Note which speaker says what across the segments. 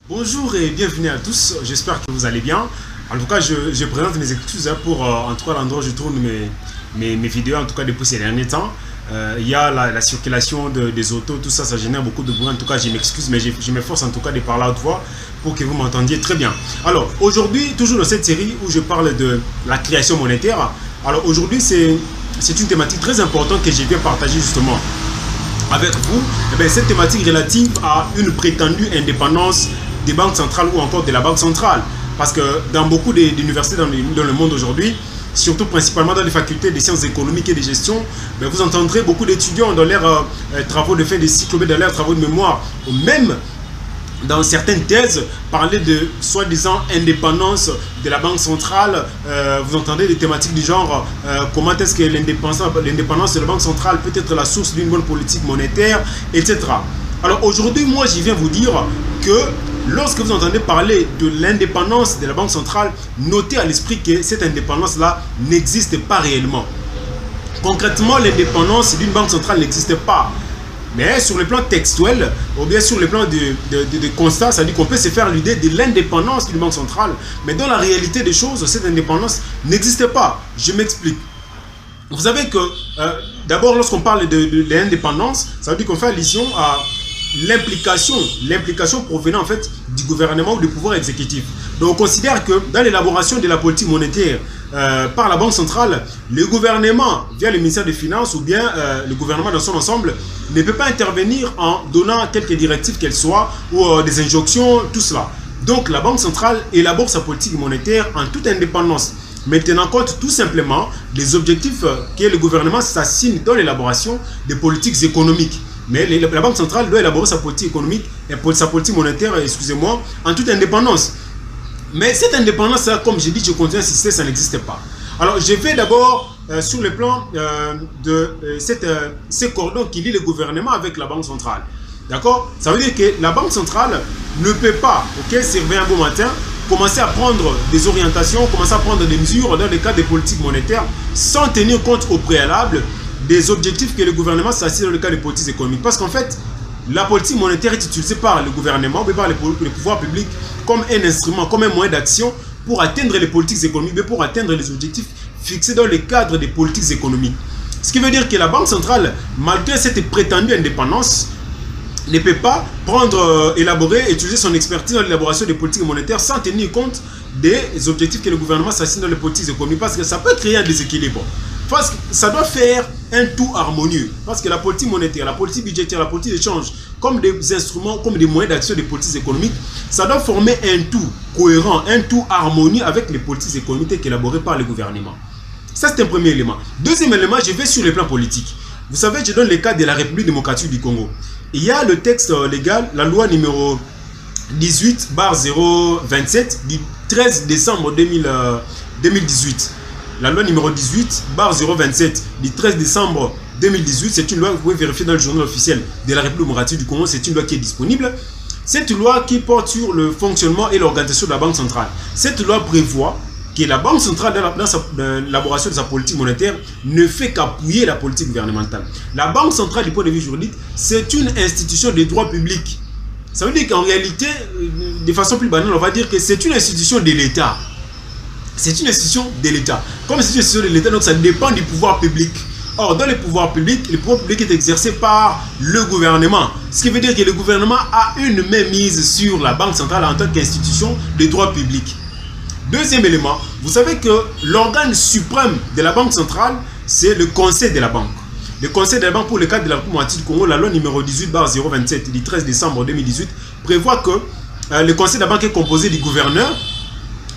Speaker 1: Bonjour et bienvenue à tous, j'espère que vous allez bien. En tout cas, je présente mes excuses pour en tout cas l'endroit où je tourne mes vidéos, en tout cas depuis ces derniers temps. Il y a la circulation des autos, tout ça, ça génère beaucoup de bruit. En tout cas, je m'excuse, mais je m'efforce en tout cas de parler à haute voix pour que vous m'entendiez très bien. Alors, aujourd'hui, toujours dans cette série où je parle de la création monétaire. Alors, aujourd'hui, c'est une thématique très importante que je viens partager justement avec vous. Eh bien, cette thématique relative à une prétendue indépendance des banques centrales ou encore de la banque centrale. Parce que dans beaucoup d'universités dans le monde aujourd'hui, surtout principalement dans les facultés des sciences économiques et de gestion, vous entendrez beaucoup d'étudiants dans leurs travaux de fin de cycle, dans leurs travaux de mémoire, ou même dans certaines thèses, parler de soi-disant indépendance de la banque centrale. Vous entendez des thématiques du genre comment est-ce que l'indépendance de la banque centrale peut être la source d'une bonne politique monétaire, etc. Alors aujourd'hui, moi, je viens vous dire que lorsque vous entendez parler de l'indépendance de la banque centrale, notez à l'esprit que cette indépendance-là n'existe pas réellement. Concrètement, l'indépendance d'une banque centrale n'existe pas. Mais sur le plan textuel, ou bien sur le plan de constat, ça dit qu'on peut se faire l'idée de l'indépendance d'une banque centrale. Mais dans la réalité des choses, cette indépendance n'existe pas. Je m'explique. Vous savez que, d'abord, lorsqu'on parle de l'indépendance, ça veut dire qu'on fait allusion à l'implication provenant en fait du gouvernement ou du pouvoir exécutif. Donc on considère que dans l'élaboration de la politique monétaire par la Banque centrale, le gouvernement via le ministère des Finances ou bien le gouvernement dans son ensemble ne peut pas intervenir en donnant quelques directives qu'elles soient ou des injonctions, tout cela. Donc la Banque centrale élabore sa politique monétaire en toute indépendance, mais tenant compte tout simplement des objectifs que le gouvernement s'assigne dans l'élaboration des politiques économiques. Mais la Banque centrale doit élaborer sa politique économique et sa politique monétaire, excusez-moi, en toute indépendance. Mais cette indépendance, comme je dis, je continue à insister, ça n'existe pas. Alors, je vais d'abord sur le plan de ces cordons qui lient le gouvernement avec la Banque centrale. D'accord? Ça veut dire que la Banque centrale ne peut pas, se réveiller un beau matin, commencer à prendre des orientations, commencer à prendre des mesures dans le cadre des politiques monétaires sans tenir compte au préalable des objectifs que le gouvernement s'assigne dans le cadre des politiques économiques. Parce qu'en fait, la politique monétaire est utilisée par le gouvernement, mais par les pouvoirs publics comme un instrument, comme un moyen d'action pour atteindre les politiques économiques, mais pour atteindre les objectifs fixés dans le cadre des politiques économiques. Ce qui veut dire que la Banque centrale, malgré cette prétendue indépendance, ne peut pas élaborer, utiliser son expertise dans l'élaboration des politiques monétaires sans tenir compte des objectifs que le gouvernement s'assigne dans les politiques économiques, parce que ça peut créer un déséquilibre. Parce que ça doit faire un tout harmonieux. Parce que la politique monétaire, la politique budgétaire, la politique d'échange, comme des instruments, comme des moyens d'action des politiques économiques, ça doit former un tout cohérent, un tout harmonieux avec les politiques économiques élaborées par le gouvernement. Ça, c'est un premier élément. Deuxième élément, je vais sur le plan politique. Vous savez, je donne le cas de la République démocratique du Congo. Il y a le texte légal, la loi numéro 18/027 du 13 décembre 2018. La loi numéro 18/027 du 13 décembre 2018, c'est une loi que vous pouvez vérifier dans le journal officiel de la République démocratique du Congo. C'est une loi qui est disponible. Cette loi qui porte sur le fonctionnement et l'organisation de la Banque centrale. Cette loi prévoit que la Banque centrale, dans l'élaboration de sa politique monétaire, ne fait qu'appuyer la politique gouvernementale. La Banque centrale, du point de vue juridique, c'est une institution de droit public. Ça veut dire qu'en réalité, de façon plus banale, on va dire que c'est une institution de l'État. C'est une institution de l'État. Comme c'est une institution de l'État, donc ça dépend du pouvoir public. Or, dans le pouvoir public est exercé par le gouvernement. Ce qui veut dire que le gouvernement a une mainmise sur la Banque centrale en tant qu'institution de droit public. Deuxième élément, vous savez que l'organe suprême de la Banque centrale, c'est le Conseil de la Banque. Le Conseil de la Banque, pour le cadre de la République démocratique du Congo, la loi numéro 18/027 du 13 décembre 2018, prévoit que le Conseil de la Banque est composé du gouverneur,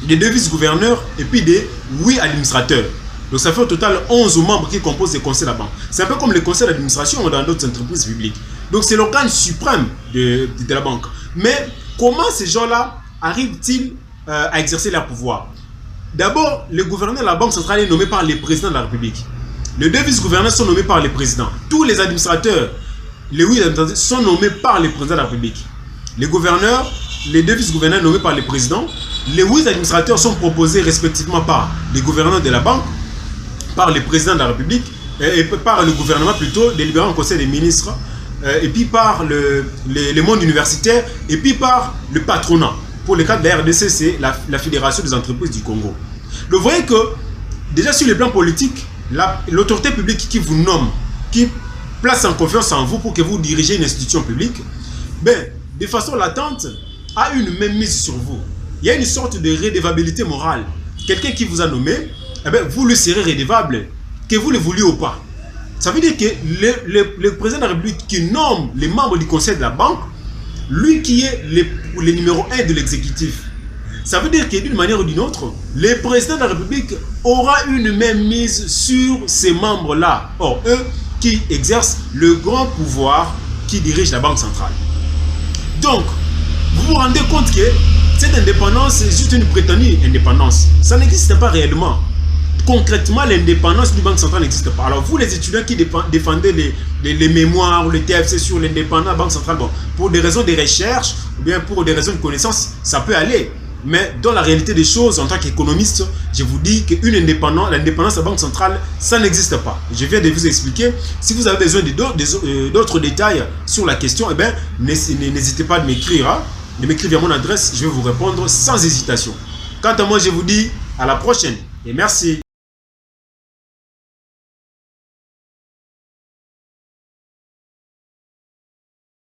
Speaker 1: des 2 vice-gouverneurs et puis des 8 administrateurs. Donc ça fait au total 11 membres qui composent le conseil de la banque. C'est un peu comme le conseil d'administration dans d'autres entreprises publiques. Donc c'est l'organe suprême de la banque. Mais comment ces gens-là arrivent-ils à exercer leur pouvoir? D'abord, le gouverneur de la Banque centrale est nommé par le président de la République. Les 2 vice-gouverneurs sont nommés par le président. Tous les administrateurs, les 8 administrateurs, sont nommés par le président de la République. Les gouverneurs, les 2 vice-gouverneurs nommés par le président. Les 8 administrateurs sont proposés respectivement par les gouverneurs de la banque, par le président de la République et par le gouvernement plutôt, délibéré en conseil des ministres et puis par le monde universitaire, et puis par le patronat. Pour le cas de la RDC, c'est la Fédération des entreprises du Congo. Donc vous voyez que, déjà sur le plan politique, l'autorité publique qui vous nomme, qui place en confiance en vous pour que vous dirigez une institution publique, ben, de façon latente, a une même mise sur vous. Il y a une sorte de redevabilité morale. Quelqu'un qui vous a nommé, eh bien, vous lui serez redevable, que vous le vouliez ou pas. Ça veut dire que le président de la République qui nomme les membres du conseil de la banque, lui qui est le numéro 1 de l'exécutif, ça veut dire que d'une manière ou d'une autre, le président de la République aura une même mise sur ces membres-là. Or, eux qui exercent le grand pouvoir qui dirige la Banque centrale. Donc, vous vous rendez compte que cette indépendance est juste une prétendue indépendance. Ça n'existe pas réellement. Concrètement, l'indépendance du Banque centrale n'existe pas. Alors, vous les étudiants qui défendez les mémoires ou les TFC sur l'indépendance de la Banque centrale, bon, pour des raisons de recherche ou bien pour des raisons de connaissance, ça peut aller. Mais dans la réalité des choses, en tant qu'économiste, je vous dis que l'indépendance de la Banque centrale, ça n'existe pas. Je viens de vous expliquer. Si vous avez besoin d'autres détails sur la question, eh bien, n'hésitez pas à m'écrire. Hein. De m'écrire via mon adresse, je vais vous répondre sans hésitation. Quant à moi, je vous dis à la prochaine et merci.